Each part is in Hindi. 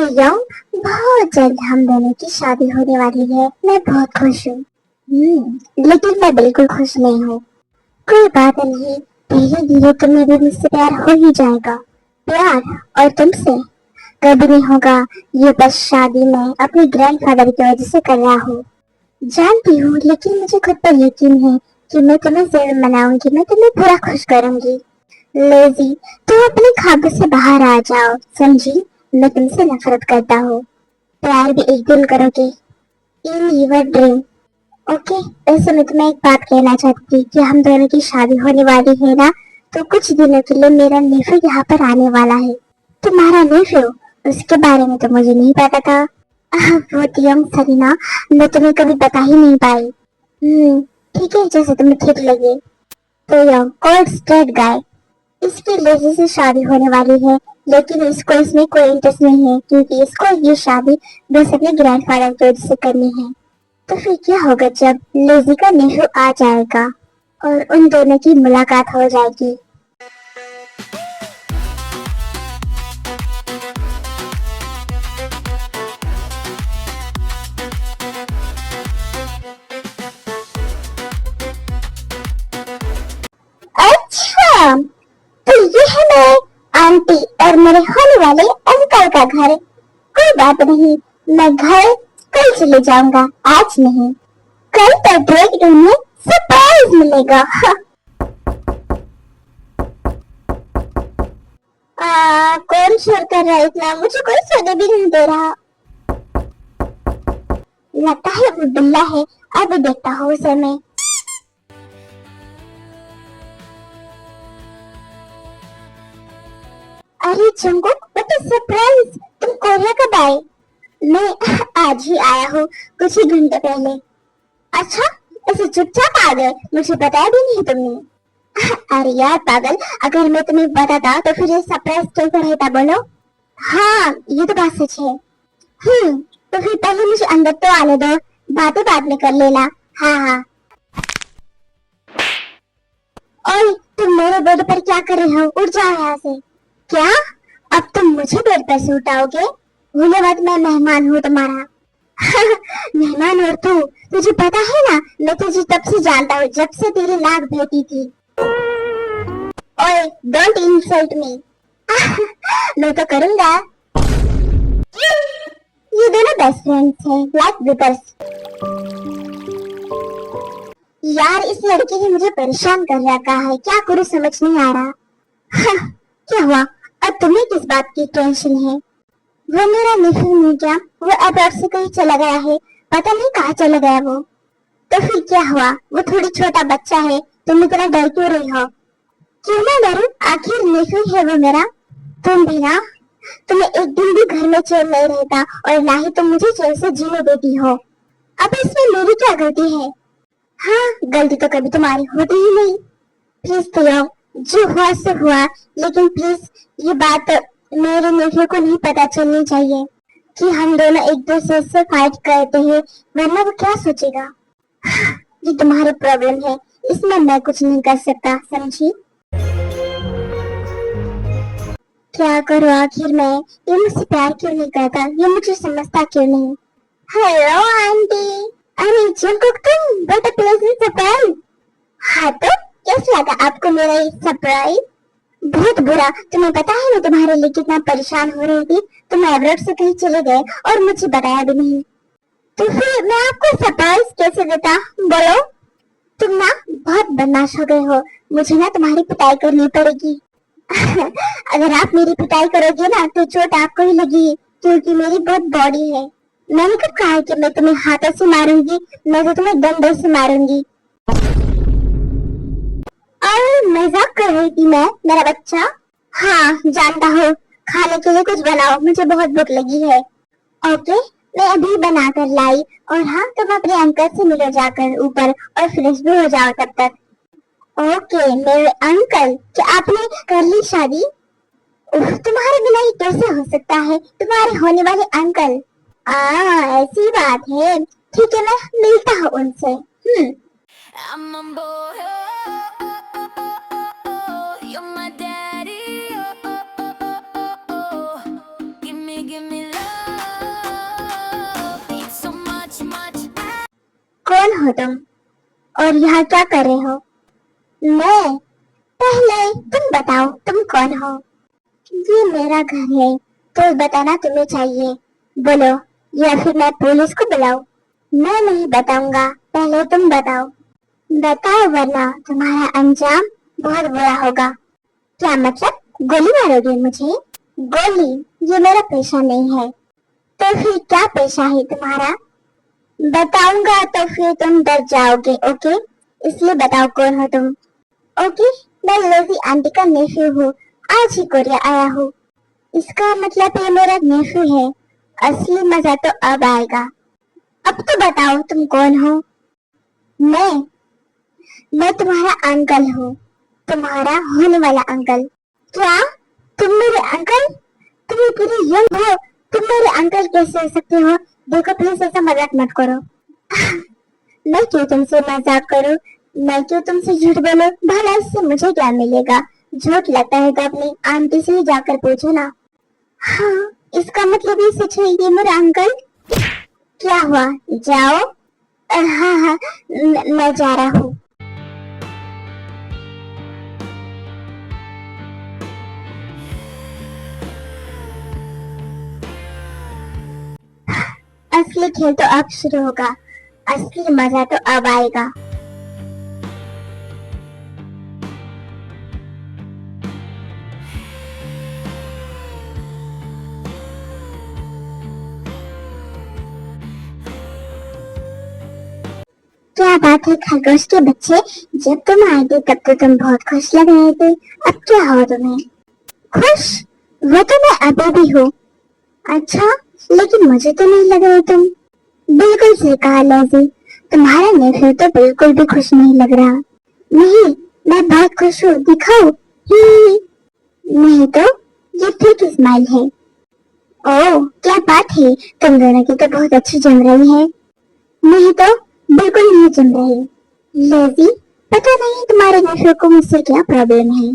यंग, बहुत जल्द हम दोनों की शादी होने वाली है। मैं बहुत खुश हूँ। लेकिन मैं बिल्कुल खुश नहीं हूँ। कोई बात नहीं, धीरे धीरे तुम्हें भी मुझसे प्यार हो ही जाएगा। प्यार? और तुमसे कभी नहीं होगा। ये बस शादी मैं अपने ग्रैंडफादर की वजह से कर रहा हूँ। जानती हूँ, लेकिन मुझे खुद पर यकीन है कि मैं तुम्हें जरूर मनाऊंगी। मैं तुम्हें पूरा खुश करूंगी। लेजी, तुम अपने ख्वाबों से बाहर आ जाओ, समझी? मैं तुमसे नफरत करता हूँ। प्यार भी एक दिन करोगे। In your dream. ओके। वैसे मैं तुम्हें एक बात कहना चाहती थी कि हम दोनों की शादी होने वाली है ना, तो कुछ दिनों के लिए मेरा नेफ्यू यहाँ पर आने वाला है। तुम्हारा नेफ्यू? उसके बारे में तो मुझे नहीं पता था। वो यंग सरीना, मैं तुम्हें कभी बता ही नहीं पाई। ठीक है, जैसे तुम्हें ठीक लगे। तो यंग कोल्ड स्ट्रेट गाय, इसकी लेजी से शादी होने वाली है, लेकिन इसको इसमें कोई इंटरेस्ट नहीं है क्योंकि इसको ये शादी बस अपने ग्रैंडफादर की वजह से करनी है। तो फिर क्या होगा जब लेजी का नेफ्यू आ जाएगा और उन दोनों की मुलाकात हो जाएगी। अच्छा, तो ये है मैं आंटी और मेरे होने वाले अंकल का घर। कोई बात नहीं, मैं घर कल चले जाऊंगा, आज नहीं। कल तो ब्रेक रूम में सरप्राइज मिलेगा। कौन शोर कर रहा है इतना? मुझे कोई सोने भी नहीं दे रहा। लगता है वो बिल्ला है। अभी देखता हूँ उसे मैं। अरे जंगुक, व्हाट इज सरप्राइज? तुम कोरिया कब आए? मैं आज ही आया हूँ, कुछ ही घंटे पहले। अच्छा, ऐसे चुपचाप आ गए, मुझे बताया भी नहीं तुमने। अरे यार पागल, अगर मैं तुम्हें बताता तो फिर ये सरप्राइज कैसे रहता बोलो? हाँ, ये तो बात सच है। तो फिर पहले मुझे अंदर तो आने दो, बातें बाद में कर लेना। हाँ हाँ। ओए, तुम मेरे बेड पर क्या कर रहे हो? उठ जाओ यहाँ से। क्या? अब तुम मुझे बेड पर से उठाओगे? भूले मत, मैं मेहमान हूँ तुम्हारा। मेहमान? और तू, तुझे पता है ना, मैं तुझे तब से जानता हूँ जब से तेरी नाक बेटी थी। ओए, डोंट इंसल्ट मी। मैं तो करूंगा। ये दोनों बेस्ट फ्रेंड्स हैं, लाइक ब्रदर्स। यार, इस लड़के ने मुझे परेशान कर रखा है, क्या करूँ समझ नहीं आ रहा। क्या हुआ? अब तुम्हें किस बात की टेंशन है? वो मेरा नेफ्यू नहीं क्या? वो अब से कहीं चला गया है, पता नहीं कहाँ चला गया वो। तो फिर क्या हुआ? वो थोड़ी छोटा बच्चा है, तुम इतना डर क्यों रही हो? क्यों ना डरूं, आखिर नेफ्यू है वो मेरा। तुम भी ना, तुम्हें एक दिन भी घर में चैन नहीं रहता और ना ही तुम मुझे चैन से जीने देती हो। अब इसमें मेरी क्या गलती है? हाँ, गलती तो कभी तुम्हारी होती ही नहीं। प्लीज प्रिया, जो हुआ सो हुआ, लेकिन प्लीज ये बात मेरे नेफ्यू को नहीं पता चलनी चाहिए कि हम दोनों एक दूसरे से फाइट करते हैं, वरना वो क्या सोचेगा। ये तुम्हारी प्रॉब्लम है, इसमें मैं कुछ नहीं कर सकता, समझी? क्या करूँ आखिर मैं? ये मुझसे प्यार क्यों नहीं करता? ये मुझे समझता क्यों नहीं? Hello aunty. अरे जंकुक, तुम बड़ा प्लेजेंट सरप्राइज। हाँ तो कैसा लगा आपको मेरा ये सरप्राइज? बहुत बुरा। तुम्हें पता है मैं तुम्हारे लिए कितना परेशान हो रही थी, तुम एवरेट से कहीं चले गए और मुझे बताया भी नहीं। तो फिर मैं आपको सरप्राइज कैसे देता, बोलो? तुम ना बहुत बदमाश हो गए हो, मुझे ना तुम्हारी पिटाई करनी पड़ेगी। अगर आप मेरी पिटाई करोगे ना तो चोट आपको ही लगेगी, क्योंकि मेरी बहुत बॉडी है। मैंने कब कहा है कि मैं तुम्हें हाथों से मारूंगी? मैं तो तुम्हें डंडों से मारूंगी। और मजाक कर रही थी मैं, मेरा बच्चा। हाँ जानता हूँ। खाने के लिए कुछ बनाओ, मुझे बहुत भूख लगी है। ओके, मैं अभी बना कर लाई। और हाँ, तुम अपने अंकल से मिलो जाकर ऊपर और फ्रेश भी हो जाओ तब तक। ओके मेरे अंकल, क्या आपने कर ली शादी? तुम्हारे बिना ये कैसे हो सकता है, तुम्हारे होने वाले अंकल। ऐसी बात है। ठीक है, मैं मिलता हूँ उनसे। I'm on board. You're my daddy. Give me love. कौन हो तुम और यहाँ क्या कर रहे हो? मैं? पहले तुम बताओ तुम कौन हो? ये मेरा घर है तो बताना तुम्हें चाहिए। बोलो या फिर मैं पुलिस को बुलाऊं? मैं नहीं बताऊंगा, पहले तुम बताओ। बताओ वरना तुम्हारा अंजाम बहुत बुरा होगा। क्या मतलब? गोली मारोगे मुझे? गोली ये मेरा पेशा नहीं है। तो फिर क्या पेशा है तुम्हारा? बताऊंगा तो फिर तुम डर जाओगे। ओके, इसलिए बताओ कौन हो तुम? ओके, मैं लेजी आंटी का नेफ्यू हूँ, आज ही कोरिया आया हूँ। इसका मतलब ये मेरा नेफ्यू है। असली मजा तो अब आएगा। अब तो बताओ तुम कौन हो? मैं तुम्हारा अंकल हूँ, तुम्हारा होने वाला अंकल। क्या तुम मेरे अंकल? तुम इतनी यंग हो, तुम मेरे अंकल कैसे हो सकते हो? देखो प्लीज ऐसा मजाक मत करो। मैं क्यों तुमसे मजाक करूं? मैं क्यों तुमसे झूठ बोलूं? भला इससे मुझे क्या मिलेगा? झूठ लगता है तो अपनी आंटी से ही जाकर पूछो ना। हाँ, इसका मतलब ये सच है, ये मेरा अंकल। क्या हुआ, जाओ। हाँ हाँ, मैं जा रहा हूँ। असली खेल तो अब शुरू होगा, असली मजा तो अब आएगा। क्या बात है खरगोश के बच्चे, जब तुम आए थे तब तो तुम बहुत खुश लग रहे थे, अब क्या हुआ तुम्हें? खुश? वो तो मैं अभी भी हूँ। अच्छा, लेकिन मुझे तो नहीं लग रही तुम। बिल्कुल सही कहा लेज़ी, तुम्हारा नेफ्यू तो बिल्कुल भी खुश नहीं लग रहा। नहीं, मैं बहुत खुश हूँ, दिखाओ। ही नहीं तो, ये फेक स्माइल है। ओह, क्या बात है, तुम दोनों की तो बहुत अच्छी जम रही है। नहीं तो, बिल्कुल नहीं जम रही। लेज़ी, पता नहीं तुम्हारे नेफ्यू को मुझसे क्या प्रॉब्लम है।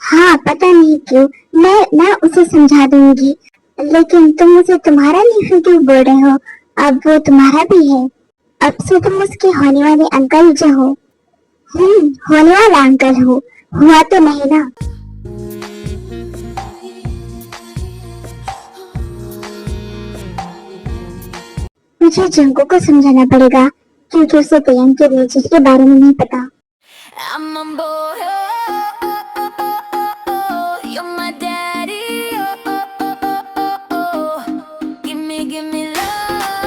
हाँ, पता नहीं क्यों, मैं उसे समझा दूंगी। लेकिन तुम मुझे तुम्हारा नेफ्यू क्यों बोल रहे हो? अब वो तुम्हारा भी है। अब से तुम उसके होने वाले अंकल जो हो। होने वाला अंकल हो, हुआ तो नहीं ना। मुझे जंको को समझाना पड़ेगा क्योंकि उसे तयंग के रिलेशन के बारे में नहीं पता। I'm on board, you're my daddy, give me love,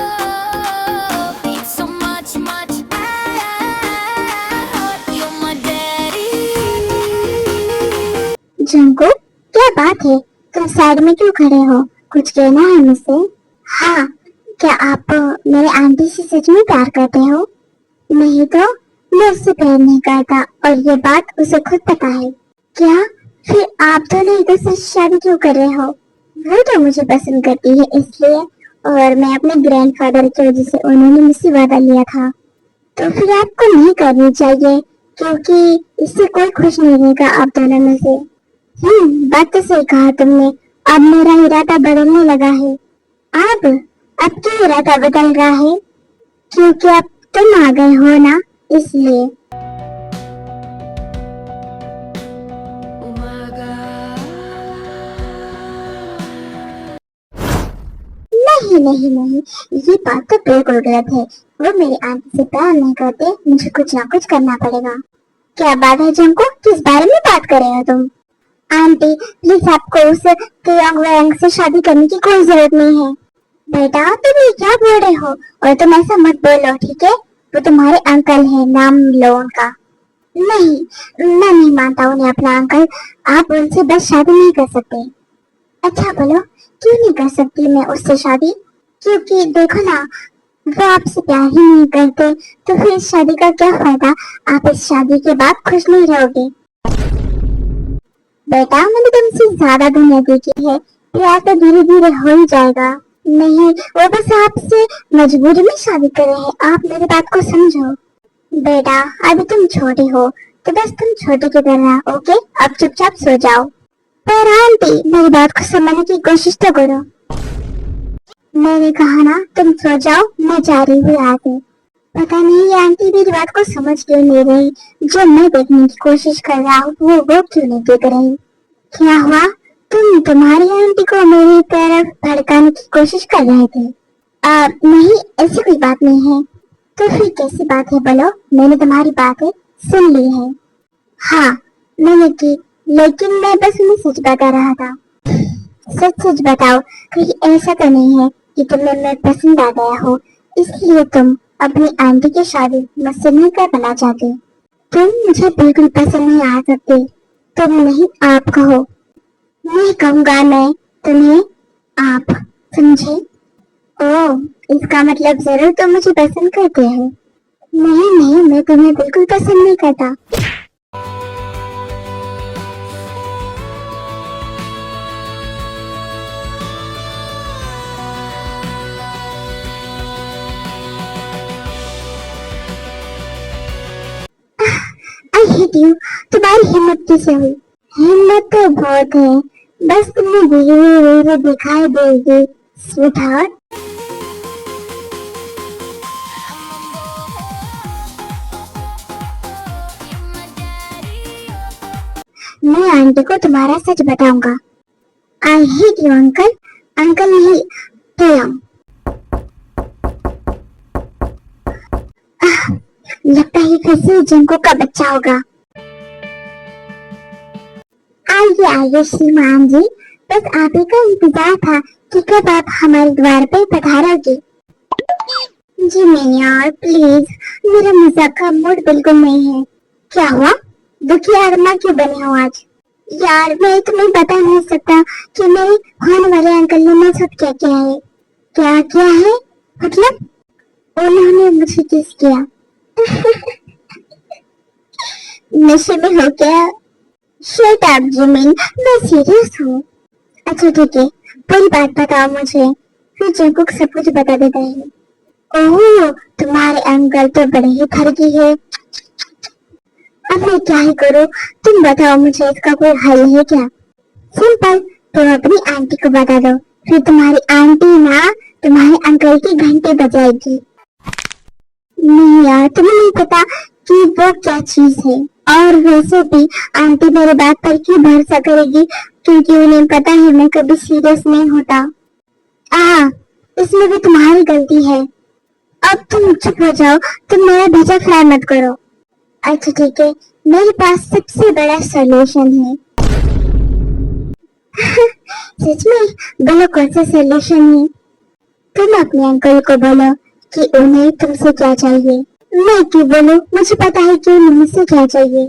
it's so much, you're my daddy। Junko, क्या बात है, तुम साइड में क्यों खड़े हो? कुछ कहना है मुझसे? हाँ, क्या आप मेरे आंटी से सच में प्यार करते हो? नहीं तो, मैं उससे प्यार नहीं करता और ये बात उसे खुद पता है। क्या? फिर आप दोनों एक दूसरे से शादी क्यों कर रहे हो? वो तो मुझे पसंद करती है इसलिए, और मैं अपने ग्रैंडफादर की वजह से उन्होंने मुझसे वादा लिया था। तो फिर आपको नहीं करनी चाहिए क्योंकि इससे कोई खुश नहीं रहेगा आप दोनों में से। बात तो सही कहा तुमने। अब मेरा इरादा बदलने लगा है। अब क्यों इरादा बदल रहा है? क्योंकि अब तुम आ गए हो ना, इसलिए। नहीं नहीं नहीं, ये बात तो बिल्कुल गलत है। वो मेरी आंटी से प्यार नहीं करते, मुझे कुछ ना कुछ करना पड़ेगा। क्या बात है जंको, किस बारे में बात कर रहे हो तुम? आंटी प्लीज, आपको उस तयंग वयंग से शादी करने की कोई जरूरत नहीं है। बेटा तुम ये क्या बोल रहे हो? और तुम ऐसा मत बोलो, ठीक है? वो तुम्हारे अंकल है, नाम लो उनका। नहीं, मैं नहीं मानता उन्हें अपना अंकल। आप उनसे बस शादी नहीं कर सकते। अच्छा बोलो, क्यों नहीं कर सकती मैं उससे शादी? क्योंकि देखो ना, वो आपसे प्यार ही नहीं करते, तो फिर इस शादी का क्या फायदा? आप इस शादी के बाद खुश नहीं रहोगे। बेटा मैंने तुमसे ज्यादा दुनिया देखी है, प्यार तो धीरे धीरे हो ही जाएगा। नहीं, वो बस आपसे मजबूरी में शादी कर रहे हैं, आप मेरी बात को समझो। बेटा अभी तुम छोटे हो, तो बस तुम छोटे की तरह, ओके? अब चुपचाप सो जाओ। पर आंटी मेरी बात को समझने की कोशिश तो करो। मैंने कहा ना तुम सो जाओ, मैं जा रही हूँ आगे। पता नहीं ये आंटी मेरी बात को समझ क्यों नहीं रही। जो मैं देखने की कोशिश कर रहा हूँ वो क्यों नहीं देख रही। क्या हुआ? तुम्हारी आंटी को मेरी तरफ भड़काने की कोशिश कर रहे थे? नहीं, ऐसी कोई बात नहीं है। तो फिर कैसी बात है बोलो? मैंने तुम्हारी बातें सुन ली है। हाँ, मैंने की, लेकिन मैं बस उन्हें सच बता रहा था। सच सच बताओ, कहीं ऐसा तो नहीं है कि तुम्हें मैं पसंद आ गया हो, इसलिए तुम अपनी आंटी की शादी मुझसे नहीं करना चाहते? तुम मुझे बिल्कुल पसंद नहीं आ सकते। तुम नहीं, आप कहो। मैं कहूँगा मैं तुम्हें आप, समझे? ओह, इसका मतलब जरूर तुम मुझे पसंद करते हो। नहीं नहीं, मैं तुम्हें बिल्कुल पसंद नहीं करता। आई हेट यू। तुम्हारी हिम्मत कैसे हुई? हिम्मत तो बहुत है, बस तुम्हें धीरे धीरे दिखाई देगी स्वीटहार्ट। मैं आंटी को तुम्हारा सच बताऊंगा। आई हेट यू अंकल। अंकल नहीं, प्रियम। लगता है फिर से जिंकू का बच्चा होगा। आइए आइए श्रीमान जी, बस आप ही का इंतजार था कि कब आप हमारे द्वार पे पधारोगे। जी मैनियार प्लीज, मेरा मजाक का मूड बिल्कुल नहीं है। क्या हुआ? दुखी आत्मा क्यों बने हो आज? यार मैं तुम्हें बता नहीं सकता कि मेरे होने वाले अंकल ने मेरे साथ क्या किया है। क्या क्या है मतलब? उन्होंने मुझे किस किया? नशे में हो क्या? शट अप जिमिन, मैं सीरियस हूँ। अच्छा ठीक है, पूरी बात बताओ मुझे, फिर जंकुक सब कुछ बता देता है। ओह, तुम्हारे अंकल तो बड़े ही ठरकी है। अब मैं क्या ही करूँ? तुम बताओ मुझे, इसका कोई हल है क्या? सिंपल, तुम अपनी आंटी को बता दो, फिर तुम्हारी आंटी ना तुम्हारे अंकल की घंटी बजाएगी। नहीं यार, तुम्हें नहीं पता कि वो क्या चीज है। और वैसे भी आंटी मेरे बात पर क्यों भरोसा करेगी, क्योंकि उन्हें पता है मैं कभी सीरियस नहीं होता। इसमें भी तुम्हारी गलती है। अब तुम चुप हो जाओ, तुम मेरा भेजा फ्राई मत करो। अच्छा ठीक है, मेरे पास सबसे बड़ा सोल्यूशन है। सच में? बोलो कौन सा सोल्यूशन है? तुम अपने अंकल को बोलो कि उन्हें तुमसे क्या चाहिए। मैं क्यों बोलूं? मुझे पता है कि उन्हें मुझसे क्या चाहिए।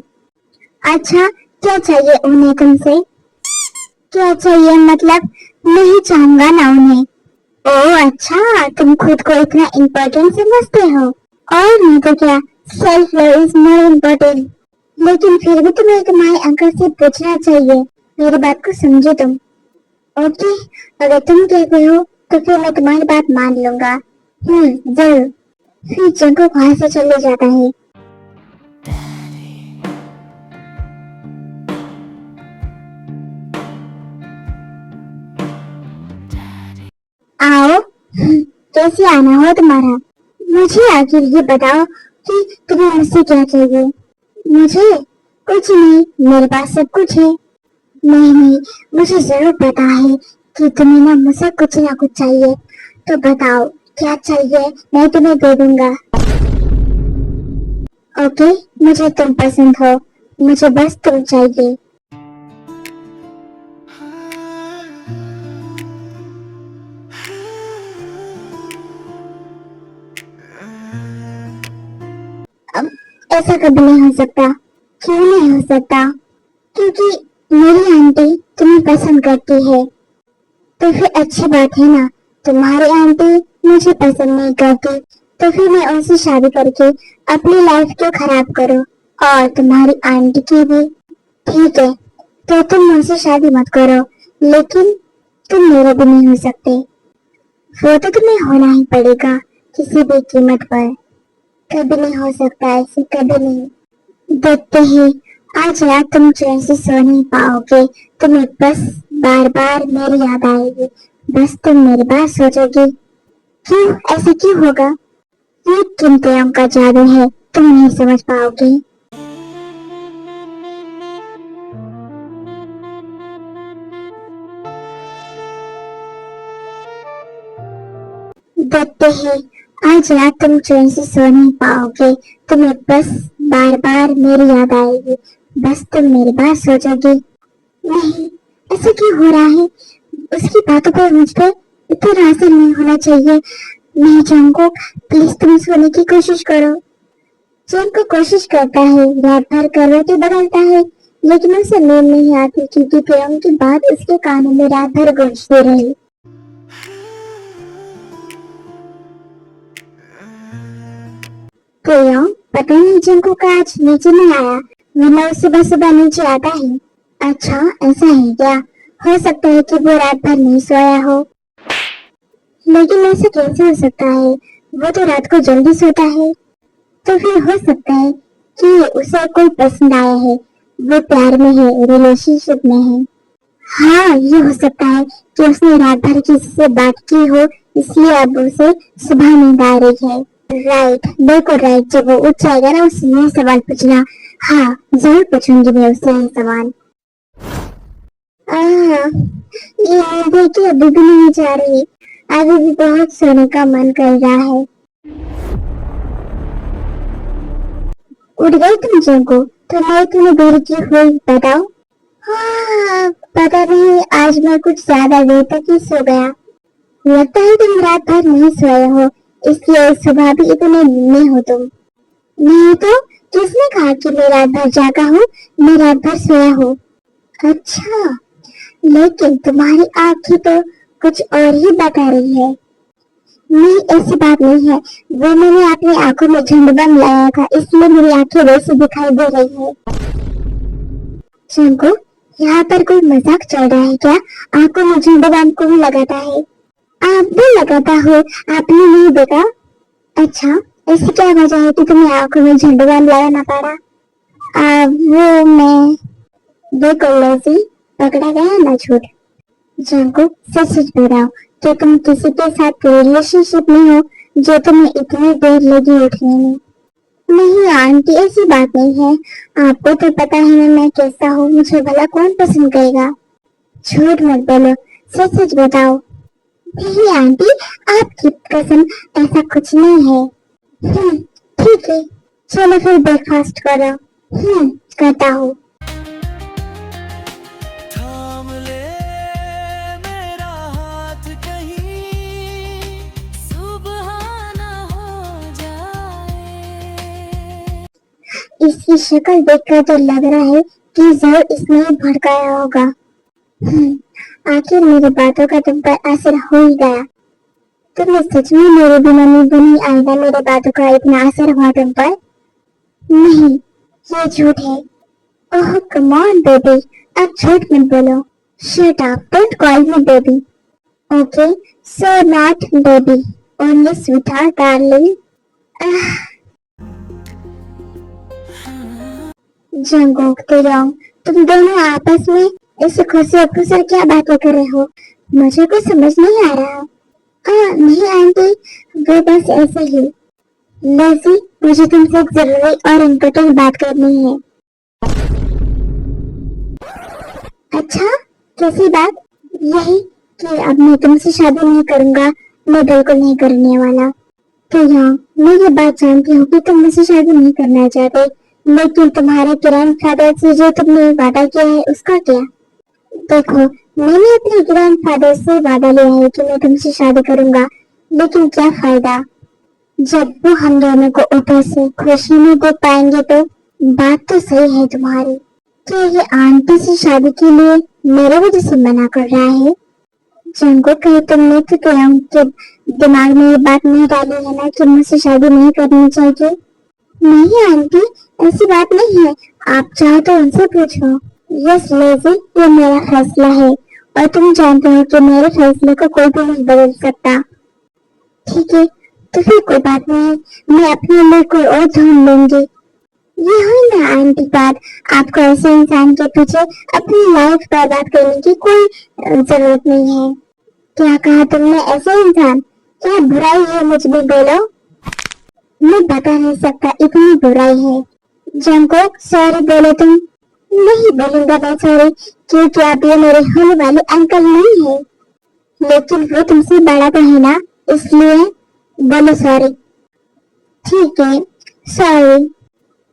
अच्छा, क्या चाहिए उन्हें तुमसे? क्या चाहिए मतलब? नहीं चाहूंगा ना उन्हें। ओह अच्छा, तुम खुद को इतना इम्पोर्टेंट समझते हो। और नहीं तो क्या, self love is more important. लेकिन फिर भी तुम्हें तुम्हारे अंकल से पूछना चाहिए। मेरी बात को समझो तुम। ओके, अगर तुम कहते हो तो फिर मैं तुम्हारी बात मान लूंगा। जरूर। फिर जंको वहां से चले जाता है। आओ, कैसे आना हो तुम्हारा? मुझे आखिर ये बताओ कि तुम्हें मुझसे क्या चाहिए? मुझे कुछ नहीं, मेरे पास सब कुछ है। नहीं नहीं, मुझे जरूर पता है कि तुम्हें ना मुझसे कुछ ना कुछ चाहिए। तो बताओ क्या चाहिए, मैं तुम्हें दे दूंगा। ओके, मुझे तुम पसंद हो, मुझे बस तुम चाहिए। अब ऐसा कभी नहीं हो सकता। क्यों नहीं हो सकता? क्योंकि मेरी आंटी तुम्हें पसंद करती है। तो फिर अच्छी बात है ना। तुम्हारी आंटी मुझे पसंद नहीं करती, तो फिर मैं उनसे शादी करके अपनी लाइफ क्यों खराब करूं, और तुम्हारी आंटी की भी। ठीक है, तो तुम मुझसे शादी मत करो, लेकिन तुम मेरे भी नहीं हो सकते। वो तो तुम्हें होना ही पड़ेगा, किसी भी कीमत पर। कभी नहीं हो सकता ऐसे, कभी नहीं। देखते ही आज रात तुम चैन से सो नहीं पाओगे। तुम्हें बस बार बार मेरी याद आएगी। बस तुम मेरी बात सोचोगी। क्यों, ऐसा क्यों होगा? ये किंतु का जादू है, तुम नहीं समझ पाओगे। देखते हैं, आज रात तुम चैन से सो नहीं पाओगे। तुम्हें बस बार बार मेरी याद आएगी, बस तुम मेरी बात सोचोगे। नहीं, ऐसा क्यों हो रहा है? उसकी बातों पर मुझ पर इतना असर नहीं होना चाहिए। नहीं जंको, प्लीज तुम सोने की कोशिश करो। जंको कोशिश करता है, रात भर करवटें बदलता है, लेकिन उसे नींद नहीं आती क्योंकि प्रेम की बात उसके कानों में रात भर गूंजती रही। प्रियम, पता नहीं जंको का आज नीचे नहीं आया, वरना सुबह सुबह नीचे आता है। अच्छा, ऐसा है क्या? हो सकता है कि वो रात भर नहीं सोया हो। लेकिन ऐसा कैसे हो सकता है? वो तो रात को जल्दी सोता है। तो फिर हो सकता है कि उसे कोई पसंद आया है, वो प्यार में है, रिलेशनशिप में है। हाँ, ये हो सकता है कि उसने रात भर किसी से बात की हो, इसलिए अब उसे सुबह नींद आ रही है। राइट, बिल्कुल राइट। जब वो उठ जाएगा ना, उससे ये सवाल पूछना। हाँ, जरूर पूछूंगी मैं उससे ये सवाल। ये देखिए, अभी भी नहीं जा रही, अभी भी बहुत सोने का मन कर रहा है। उठ गई तुम जंको? तो मैं तुम्हें देर की हुई बताओ। हाँ, पता नहीं, आज मैं कुछ ज्यादा देर तक ही सो गया। लगता है तुम रात भर नहीं सोए हो, इसलिए सुबह भी इतने नींद में हो तुम। नहीं तो किसने कहा कि मैं रात भर जागा हूँ? मैं रात भर सोया हूँ। अच्छा, लेकिन तुम्हारी आंखें तो कुछ और ही बता रही है। नहीं, ऐसी बात नहीं है, वो मैंने अपनी आंखों में झंडूबाम लगाया था, इसलिए मेरी आंखें वैसी दिखाई दे रही है। शंको, यहाँ पर कोई मजाक चल रहा है क्या? आंखों में झंडूबाम कौन लगाता है? आप भी लगाता हो, आपने नहीं देखा? अच्छा, ऐसी क्या वजह है कि तुम्हें आंखों में झंडूबाम लगाना पड़ा? वो मैं देखो लौसी, पकड़ा गया ना झूठ। जंको, सच सच बताओ, क्या तुम किसी के साथ रिलेशनशिप में हो जो तुम्हें इतनी देर लगी उठने में? नहीं आंटी, ऐसी बात नहीं है। आपको तो पता है ना मैं कैसा हूँ, मुझे भला कौन पसंद करेगा। झूठ मत बोलो, सच सच बताओ। नहीं आंटी, आपकी कसम, ऐसा कुछ नहीं है। ठीक है, चलो फिर ब्रेकफास्ट करो। करता हूँ। थाम ले मेरा हाथ, कहीं सुबह ना हो जाए। इसकी शक्ल देखकर तो लग रहा है कि जरूर इसने ही भड़काया होगा। आखिर मेरी बातों का तुम पर असर हो ही गया। तुमने सच में मेरे बिना नींद नहीं आएगा, मेरे बातों का इतना असर हुआ तुम पर? नहीं, ये झूठ है। ओह कम ऑन बेबी, अब झूठ मत बोलो। Shut up, don't call me baby. Okay, so not baby, only sweetheart darling. जंगोक तेरांग, तुम दोनों आपस में ऐसे खुशी खुशी क्या बातें कर रहे हो? मुझे कुछ समझ नहीं आ रहा। नहीं आंटी, वो बस ऐसे ही। लेज़ी, मुझे तुमसे एक जरूरी और इम्पोर्टेंट बात करनी है। अच्छा, कैसी बात? यही कि अब मैं तुमसे शादी नहीं करूंगा, मैं बिल्कुल नहीं करने वाला। तो हाँ, मैं ये बात जानती हूँ कि तुम मुझसे शादी नहीं करना चाहते, लेकिन तुम्हारे ग्रैंडफादर से जो तुमने वादा किया है उसका क्या? देखो, मैंने अपने ग्रैंडफादर से वादा लिया है कि मैं तुमसे शादी करूंगा, लेकिन क्या फायदा जब वो हम दोनों को ऊपर से खुशी में देख पाएंगे तो? बात तो सही है तुम्हारी कि ये आंटी से शादी के लिए मेरे वजह से मना कर रहा है। जंगो, कहीं तुमने तो प्रियम के दिमाग में ये बात नहीं डाली है ना कि मुझसे शादी नहीं करनी चाहिए? नहीं आंटी, ऐसी बात नहीं है, आप चाहो तो उनसे पूछो। यस लेज़ी, ये मेरा फैसला है और तुम जानते हो कि मेरे फैसले को कोई भी नहीं बदल सकता। ठीक है, तो फिर कोई बात नहीं, मैं अपने लिए कोई और ढूंढ लूंगी। ये हुई ना आंटी बात, आपको ऐसे इंसान के पीछे अपनी लाइफ बर्बाद करने की कोई जरूरत नहीं है। क्या कहा तुमने? ऐसे इंसान? क्या बुराई है मुझ में? बोलो। मैं बता नहीं सकता, इतनी बुराई है। जंगकोक सॉरी बोले तुम? नहीं बोलूंगा मैं सॉरी, क्योंकि आप ये मेरे होने वाले अंकल नहीं है। लेकिन वो तुमसे बड़ा तो है ना, इसलिए बोलो सॉरी। ठीक है, सॉरी।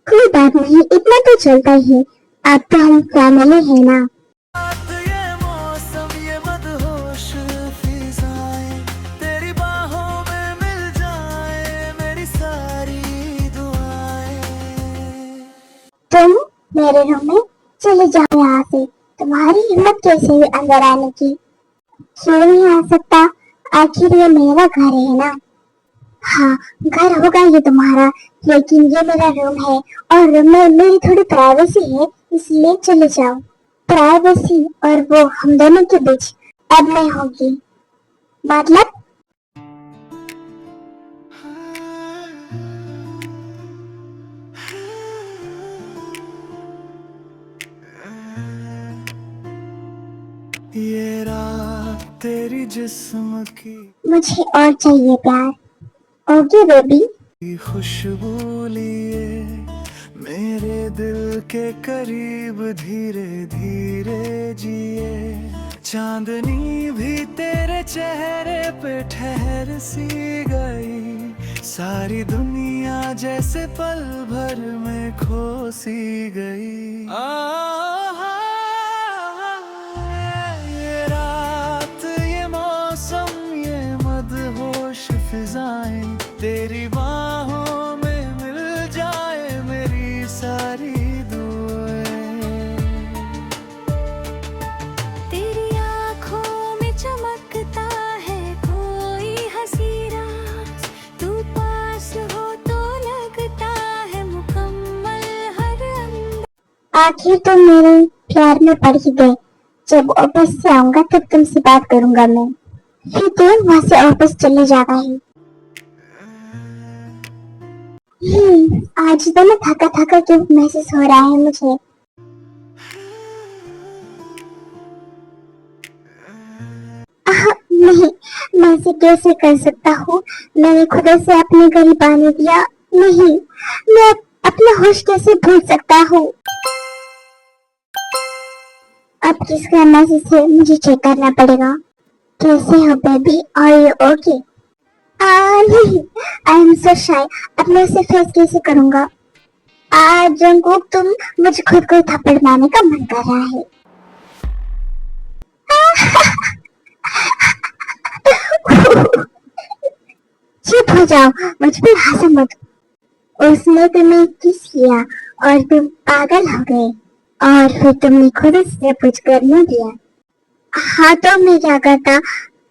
कोई बात नहीं, इतना तो चलता ही है। आप तो हम फैमिली है ना। रात ये मौसम ये मदहोश फिजाएं तेरी बाहों में मिल जाए मेरी सारी दुआएं। तुम मेरे रूम में चले जाओ यहाँ से। तुम्हारी हिम्मत कैसे हुई अंदर आने की? क्यों नहीं आ सकता? आखिर ये मेरा घर है ना। हाँ, घर होगा ये तुम्हारा, लेकिन ये मेरा रूम है और रूम में मेरी थोड़ी प्राइवेसी है, इसलिए चले जाओ। प्राइवेसी और वो हम दोनों के बीच अब नहीं होगी। मतलब ये रात तेरी जिस्म की मुझे और चाहिए प्यार। Okay baby. खुशबू लिए मेरे दिल के करीब धीरे धीरे जिए। चांदनी भी तेरे चेहरे पे ठहर सी गई। सारी दुनिया जैसे पल भर में खो सी गई। ये रात ये मौसम ये मदहोश फिजाएं तेरी बाहों में मिल जाए मेरी सारी दुआएं। तेरी आँखों में चमकता है कोई हंसी राज। तू पास हो तो लगता है मुकम्मल हर अंदाज। आखिर तुम मेरे प्यार में पड़ ही गए। जब ऑफिस से आऊंगा तब तुमसे बात करूंगा मैं। फिर तुम वहाँ से ऑफिस चले जाना है। आज तो मैं थका थका क्यों महसूस हो रहा है मुझे। नहीं, मैं इसे कैसे कर सकता हूँ? मैंने खुद से अपने करीब आने दिया। नहीं, मैं अपना होश कैसे भूल सकता हूँ? अब किसका मैसेज है, मुझे चेक करना पड़ेगा। कैसे हो बेबी, आर यू ओके? नहीं, आई एम सो शाय। अब मैं उसे फेस कैसे करूंगा? जंगकुक, तुम मुझे खुद को थप्पड़ मारने का मन कर रहा है। चुप हो जाओ, मुझ पर हंसो मत। उसने तुम्हें किस किया और तुम पागल हो गए, और फिर तुमने खुद से कुछ करने दिया। हाँ तो मैं क्या करता?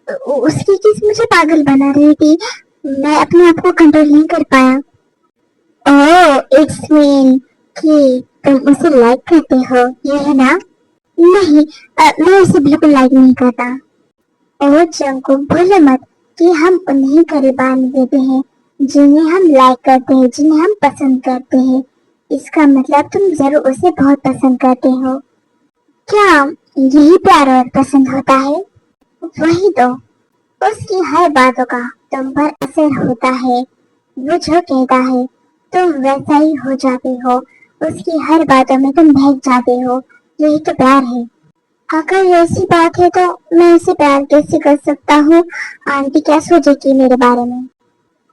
उसकी किस मुझे पागल बना रही थी। मैं अपने आप को कंट्रोल नहीं कर पाया। ओह, इट्स मीन कि तुम उसे लाइक करते हो, ये है ना? नहीं, मैं उसे बिल्कुल लाइक नहीं करता। ओह जंगकुक, भूलो मत कि हम उन्हीं करीब आने देते हैं जिन्हें हम लाइक करते हैं, जिन्हें हम पसंद करते हैं। इसका मतलब तुम जरूर उसे बहुत पसंद करते हो। क्या यही प्यार और पसंद होता है? वही तो, उसकी हर बातों का तुम पर असर होता है। वो जो कहता है तुम वैसा ही हो जाते हो। उसकी हर बातों में तुम बहक जाते हो। यही तो प्यार है। अगर ऐसी बात है तो मैं उसे प्यार कैसे कर सकता हूँ? आंटी क्या सोचेगी मेरे बारे में?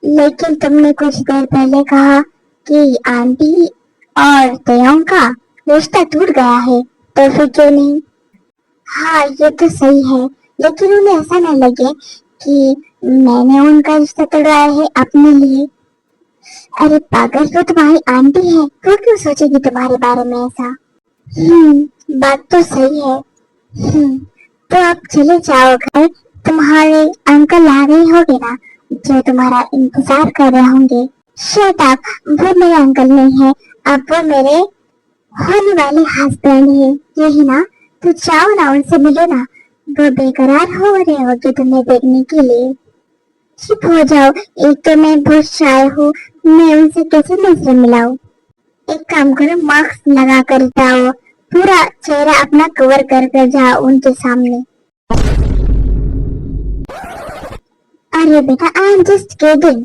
लेकिन तुमने कुछ देर पहले कहा कि आंटी और तयोंग का रिश्ता टूट गया है, तो फिर क्यों नहीं? हाँ ये तो सही है, लेकिन उन्हें ऐसा न लगे कि मैंने उनका रिश्ता तोड़वाया है अपने लिए। अरे पागल, तो तुम्हारी आंटी है, वो क्यों सोचेगी तुम्हारे बारे में ऐसा? बात तो सही है। तो आप चले जाओ घर। तुम्हारे अंकल आ गए होंगे ना, जो तुम्हारा इंतजार कर रहे होंगे। शट अप, वो मेरे अंकल नहीं है, अब वो मेरे होने वाले हस्बैंड है, यही ना? तो जाओ ना, उनसे मिलो ना। वो बेकरार हो रहे होंगे तुम्हें देखने के लिए। चुप हो जाओ, एक तो मैं बहुत शाय हूँ, मैं उनसे कैसे नजर मिलाऊं? एक काम करो, मास्क लगा कर जाओ, पूरा चेहरा अपना कवर कर कर जाओ उनके सामने। अरे बेटा, आई एम जस्ट किडिंग।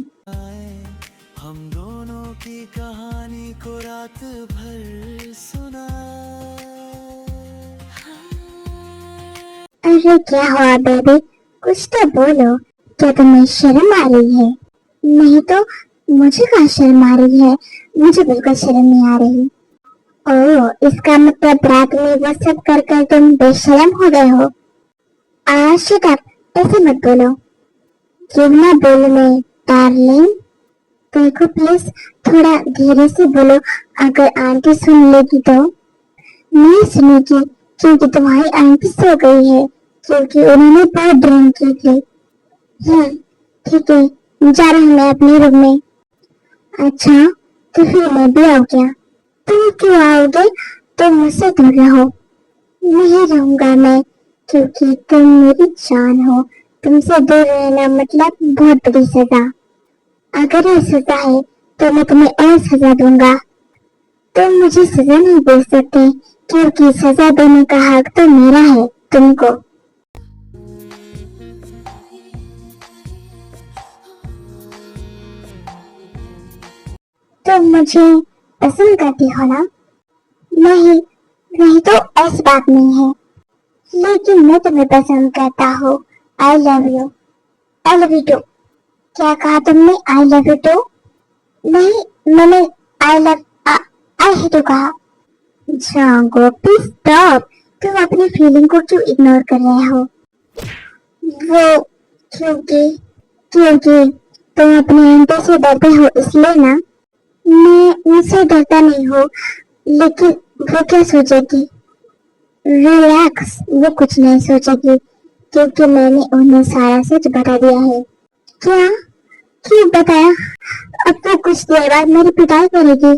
हम अरे क्या हुआ बेबी, कुछ तो बोलो। क्या तुम्हें शर्म आ रही है? नहीं तो मुझे कहाँ शर्म आ रही है, मुझे बिल्कुल शर्म नहीं आ रही। ओह, इसका मतलब रात में वो सब कर कर तुम बेशर्म हो गए हो। शट अप, ऐसे मत बोलो। क्यों ना बोलूं मैं डार्लिंग? देखो प्लीज थोड़ा धीरे से बोलो, अगर आंटी सुन लेगी तो। नहीं सुनेगी, क्योंकि तुम्हारी आंटी सो गई है, क्योंकि उन्होंने बहुत ड्रिंक की थी। ठीक है, जा रहा हूँ मैं अपने रूम में। अच्छा, तो फिर मैं भी आऊँ क्या? तुम क्यों आओगे? तुम मुझसे दूर रहो। नहीं रहूंगा मैं, क्योंकि तुम मेरी जान हो। तुमसे दूर रहना मतलब बहुत बड़ी सजा। अगर ये सजा है तो मैं तुम्हें और सजा दूंगा। तुम मुझे सजा नहीं दे सकते, क्योंकि सजा देने का हक तो मेरा है तुमको। तुम मुझे पसंद करती हो ना? नहीं, नहीं तो ऐसी बात नहीं है, लेकिन मैं तुम्हें पसंद करता हूँ। I love you. I love you too. क्या कहा तुमने? I love you too? नहीं, मैंने I love I hate you कहा। Django please stop. तुम अपनी फीलिंग को क्यों इग्नोर कर रहे हो? वो क्योंकि क्योंकि तुम अपने आंटी से डरते हो इसलिए ना। मैं उनसे डरता नहीं हूँ, लेकिन वो क्या सोचेगी? रिलैक्स, वो कुछ नहीं सोचेगी, क्योंकि मैंने उन्हें सारा सच बता दिया है। क्या? क्यों बताया? अब तो कुछ देर बाद मेरी पिटाई करेगी।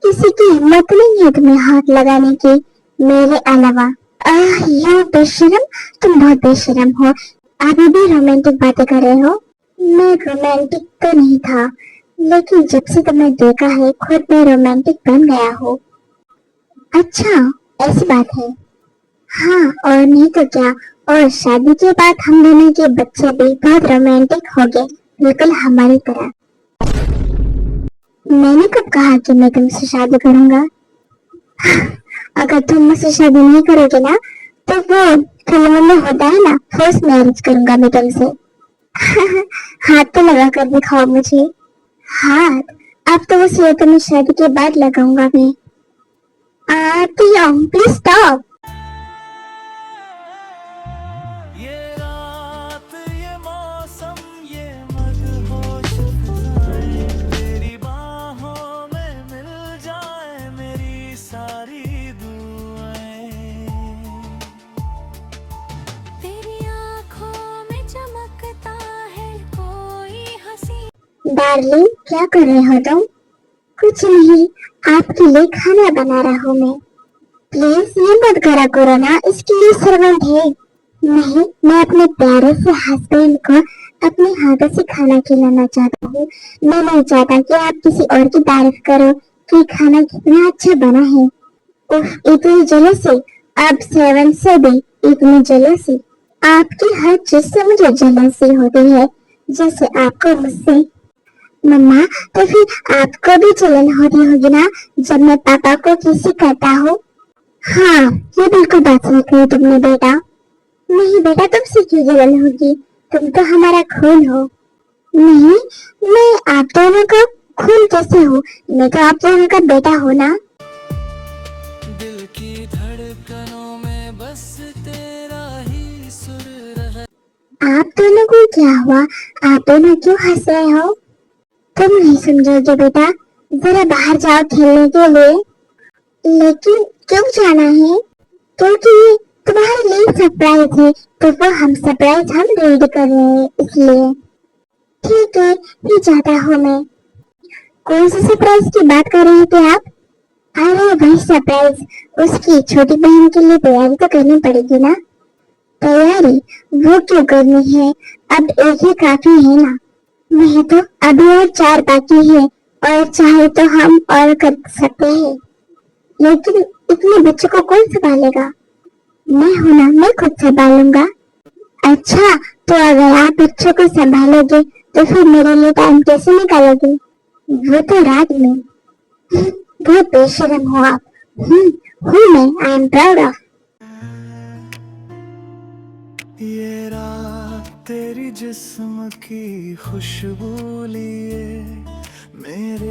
किसी की हिम्मत नहीं है तुम्हें हाथ लगाने की मेरे अलावा। यू बेशरम, तुम बहुत बेशरम हो। अभी भी रोमांटिक बातें कर रहे हो? मैं रोमांटिक तो नहीं था, लेकिन जब से तुम्हें देखा है खुद मैं रोमांटिक बन गया हूँ। अच्छा, ऐसी बात है। हाँ, और नहीं तो क्या। और शादी के बाद हम दोनों के बच्चे भी बहुत रोमांटिक हो गए, बिल्कुल हमारी तरह। मैंने कब कहा कि मैं तुमसे शादी करूंगा? अगर तुम मुझसे शादी नहीं करोगे ना, तो वो फिल्मों में होता है ना, फर्स्ट मैरिज करूंगा मैं तुमसे। हाथ तो लगा कर दिखाओ मुझे। हाथ? अब तो बस ये तुम्हें शादी के बाद लगाऊंगा मैं। Please stop. ये रात ये मौसम ये मदहोश फिजाएं तेरी बाहों में मिल जाए मेरी सारी दुआएं। तेरी आंखों में चमकता है कोई हंसी। डार्लिंग, क्या कर रहे हो तुम? कुछ नहीं, आपके लिए खाना बना रहा हूँ मैं। प्लीज ये मत करा करो ना, इसके लिए सर्वेंट है। नहीं, मैं अपने प्यारे से हस्बैंड को अपने हाथों से खाना खिलाना चाहता हूँ। मैं नहीं चाहता कि आप किसी और की तारीफ करो कि खाना कितना अच्छा बना है। उफ, इतनी जेलसी। अब 7 से भी इतनी जेलसी। आपकी हर चीज से मुझे जेलसी होती है, जैसे आपको मुझसे। मम्मा, तो फिर आपको भी जलन होती होगी ना जब मैं पापा को किसी करता हूँ? हाँ, ये बिल्कुल बात सही कही तुमने बेटा। नहीं बेटा, तुमसे क्यों जलन होगी? तुम तो हमारा खून हो। नहीं, मैं आप दोनों का खून कैसे हूँ? मैं तो आप दोनों का बेटा हूँ ना। दिल की धड़कनों में बस तेरा ही सुर रहा। आप दोनों को क्या हुआ? आप दोनों क्यों हंस रहे हो? तुम नहीं समझोगे बेटा, जरा बाहर जाओ खेलने के लिए। लेकिन क्यों जाना है? क्योंकि ये तुम्हारे लिए सरप्राइज है, तो वो हम सरप्राइज हम रेडी कर रहे हैं इसलिए। ठीक है, फिर जाता हूँ मैं। कौन सी सरप्राइज की बात कर रहे थे आप? अरे वही सरप्राइज, उसकी छोटी बहन के लिए तैयारी तो करनी पड़ेगी ना। तैयारी? वो क्यों करनी है, अब एक ही काफी है ना। नहीं तो अभी और 4 बाकी है, और चाहे तो हम और कर सकते हैं, लेकिन इतने बच्चों को कौन संभालेगा? मैं हूं ना, मैं खुद संभालूंगा। अच्छा, तो अगर आप बच्चों को संभालोगे तो फिर मेरे लिए टाइम कैसे निकालोगे? वो तो रात में। बहुत बेशर्म हो आप। हूँ मैं, आई एम प्राउड ऑफ। जिस्म की खुशबू लिए मेरे